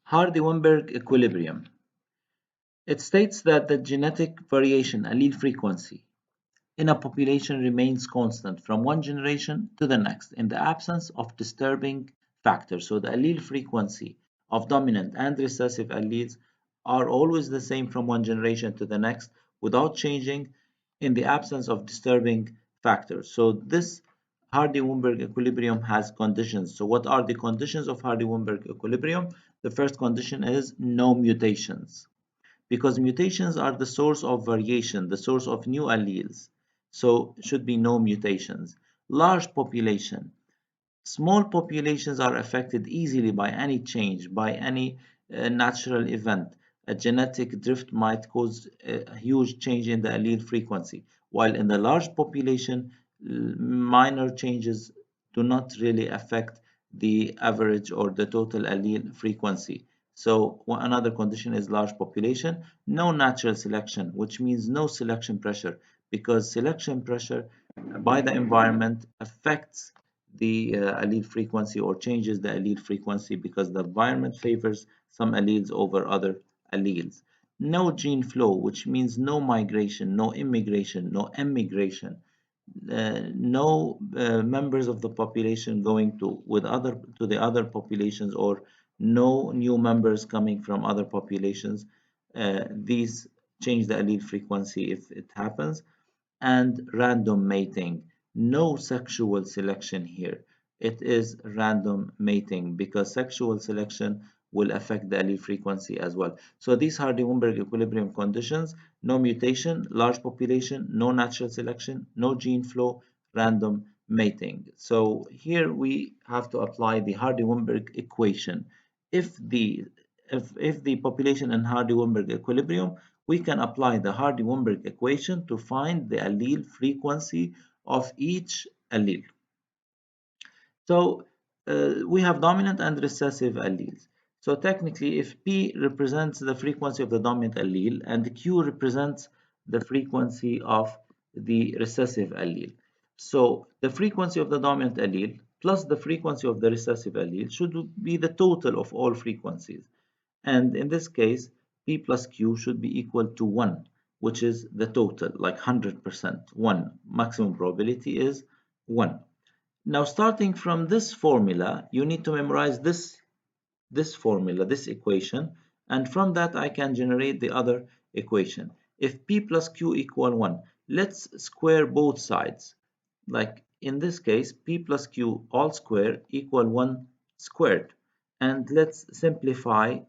Hardy-Weinberg Equilibrium. It states that the genetic variation allele frequency in a population remains constant from one generation to the next in the absence of disturbing factors. So the allele frequency of dominant and recessive alleles are always the same from one generation to the next without changing in the absence of disturbing factors. So this Hardy-Weinberg equilibrium has conditions. So what are the conditions of Hardy-Weinberg equilibrium? The first condition is no mutations, because mutations are the source of variation, the source of new alleles. So should be no mutations. Large population. Small populations are affected easily by any change, by any natural event. A genetic drift might cause a huge change in the allele frequency, while in the large population, minor changes do not really affect the average or the total allele frequency. So another condition is large population. No natural selection, which means no selection pressure, because selection pressure by the environment affects the allele frequency or changes the allele frequency because the environment favors some alleles over other alleles. No gene flow, which means no migration, no immigration, no emigration, no members of the population going to the other populations, or no new members coming from other populations. These change the allele frequency if it happens. And random mating. No sexual selection here. It is random mating because sexual selection will affect the allele frequency as well. So these Hardy-Weinberg equilibrium conditions: no mutation, large population, no natural selection, no gene flow, random mating. So here we have to apply the Hardy-Weinberg equation. If the population in Hardy-Weinberg equilibrium, we can apply the Hardy-Weinberg equation to find the allele frequency of each allele. So we have dominant and recessive alleles. So technically, if P represents the frequency of the dominant allele and Q represents the frequency of the recessive allele. So the frequency of the dominant allele plus the frequency of the recessive allele should be the total of all frequencies. And in this case, P plus Q should be equal to 1, which is the total, like 100%. 1. Maximum probability is 1. Now, starting from this formula, you need to memorize this formula, this equation, and from that I can generate the other equation. If P plus Q equal 1, let's square both sides. Like in this case, P plus Q all square equal 1 squared. And let's simplify.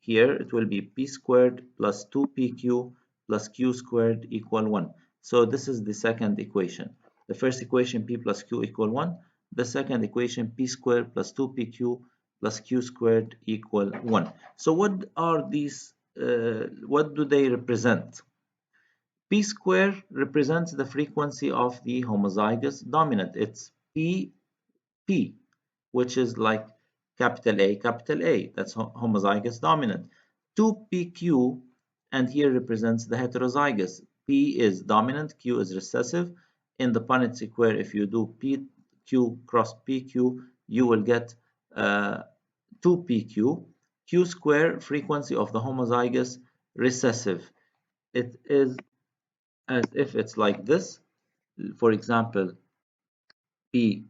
Here it will be P squared plus 2PQ plus Q squared equal 1. So this is the second equation. The first equation, P plus Q equal 1. The second equation, P squared plus 2PQ plus Q squared equal 1. So what are these, what do they represent? P square represents the frequency of the homozygous dominant. It's P, which is like capital A, that's homozygous dominant. 2PQ, and here represents the heterozygous. P is dominant, Q is recessive. In the Punnett square, if you do PQ cross PQ, you will get 2PQ. Q square, frequency of the homozygous recessive. It is as if it's like this. For example, PQ,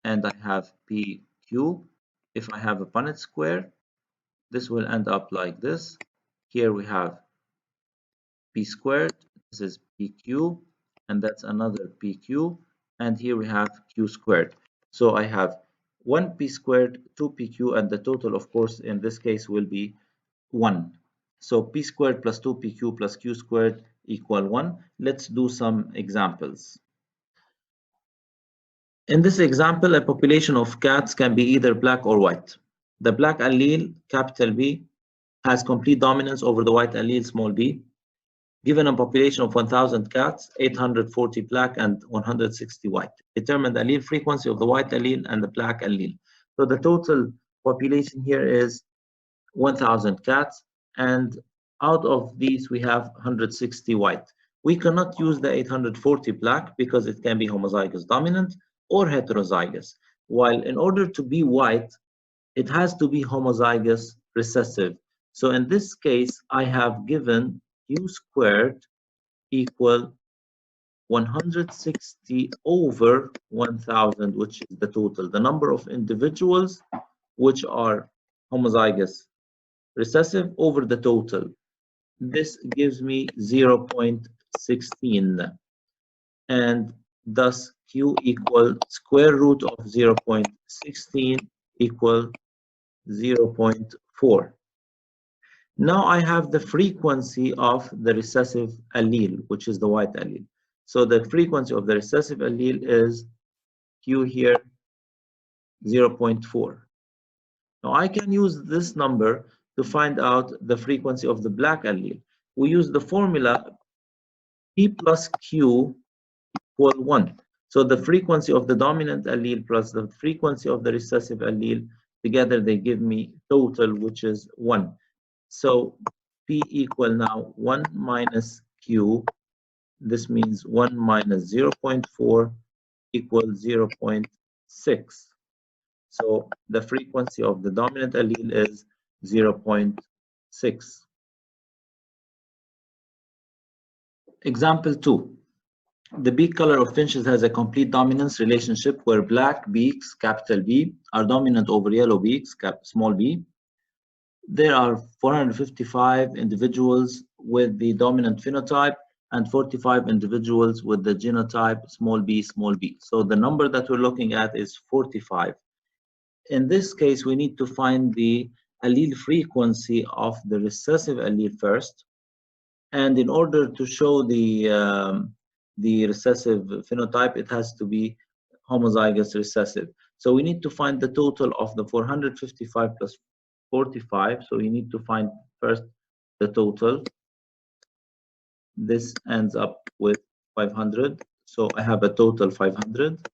and I have PQ. If I have a Punnett square, this will end up like this. Here we have P squared, this is PQ, and that's another PQ, and here we have Q squared. So I have 1P squared, 2PQ, and the total, of course, in this case will be 1. So P squared plus 2PQ plus Q squared equal 1. Let's do some examples. In this example, a population of cats can be either black or white. The black allele, capital B, has complete dominance over the white allele, small b. Given a population of 1,000 cats, 840 black and 160 white. Determine the allele frequency of the white allele and the black allele. So the total population here is 1,000 cats, and out of these we have 160 white. We cannot use the 840 black because it can be homozygous dominant or heterozygous. While in order to be white, it has to be homozygous recessive. So in this case, I have given Q squared equal 160 over 1000, which is the total, the number of individuals which are homozygous recessive over the total. This gives me 0.16, and thus Q equal square root of 0.16 equal 0.4. Now I have the frequency of the recessive allele, which is the white allele. So the frequency of the recessive allele is Q here 0.4. Now I can use this number to find out the frequency of the black allele. We use the formula P plus Q equal 1. So the frequency of the dominant allele plus the frequency of the recessive allele, together they give me total, which is 1. So P equal now 1 minus Q. This means 1 minus 0.4 equals 0.6. So the frequency of the dominant allele is 0.6. Example 2. The beak color of finches has a complete dominance relationship where black beaks, capital B, are dominant over yellow beaks, small b. There are 455 individuals with the dominant phenotype and 45 individuals with the genotype small b, small b. So the number that we're looking at is 45. In this case, we need to find the allele frequency of the recessive allele first. And in order to show the recessive phenotype, it has to be homozygous recessive. So we need to find the total of the 455 plus 45. So you need to find first the total. This ends up with 500. So I have a total 500.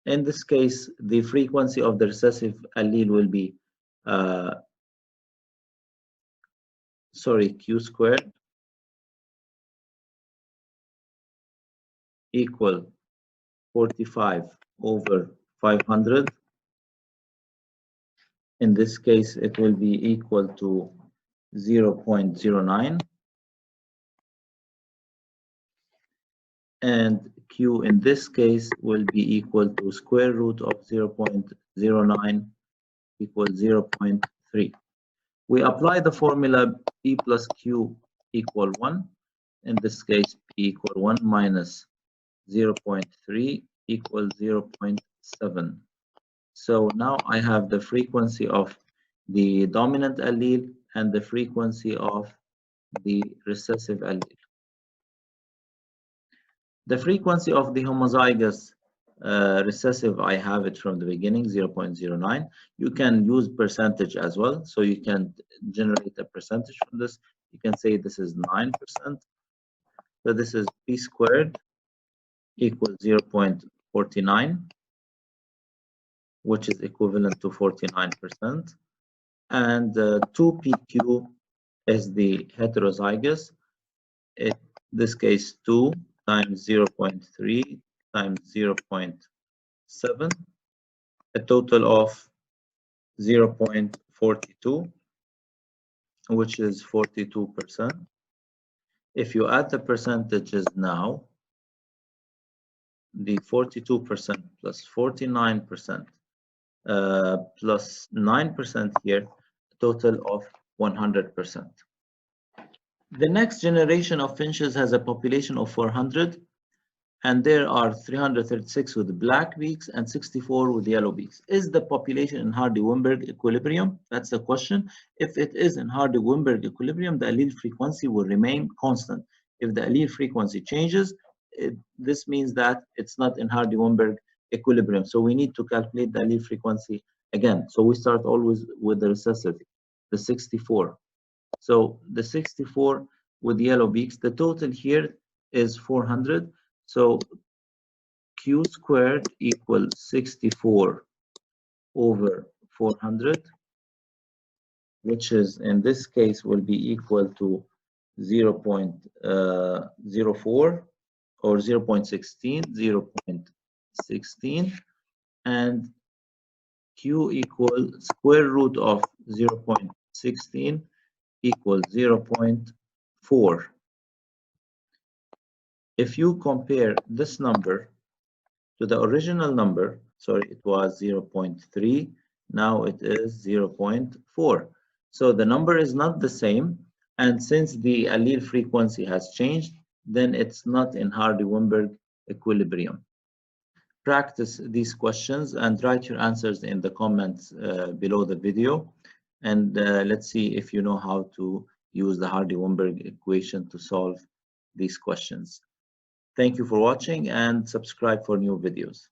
In this case, the frequency of the recessive allele will be, Q squared equal 45 over 500. In this case, it will be equal to 0.09. And Q in this case will be equal to square root of 0.09 equals 0.3. We apply the formula P plus Q equal 1. In this case, P equal 1 minus 0.3 equals 0.7. So now I have the frequency of the dominant allele and the frequency of the recessive allele. The frequency of the homozygous recessive, I have it from the beginning, 0.09. You can use percentage as well. So you can generate a percentage from this. You can say this is 9%. So this is P squared equals 0.49, which is equivalent to 49%. And 2PQ is the heterozygous. In this case, 2 times 0.3 times 0.7, a total of 0.42, which is 42%. If you add the percentages now, the 42% plus 49% plus 9% here, a total of 100%. The next generation of finches has a population of 400, and there are 336 with black beaks and 64 with yellow beaks. Is the population in Hardy-Weinberg equilibrium? That's the question. If it is in Hardy-Weinberg equilibrium, the allele frequency will remain constant. If the allele frequency changes, this means that it's not in Hardy-Weinberg equilibrium. So we need to calculate the allele frequency again. So we start always with the recessive, the 64. So the 64 with yellow beaks, the total here is 400. So Q squared equals 64 over 400, which is in this case will be equal to 0.04 or 0.16, 0.16. And Q equal square root of 0.16 equals 0.4. If you compare this number to the original number, sorry, it was 0.3, now it is 0.4. So the number is not the same, and since the allele frequency has changed, then it's not in Hardy-Weinberg equilibrium. Practice these questions and write your answers in the comments below the video, and let's see if you know how to use the Hardy-Weinberg equation to solve these questions. Thank you for watching and subscribe for new videos.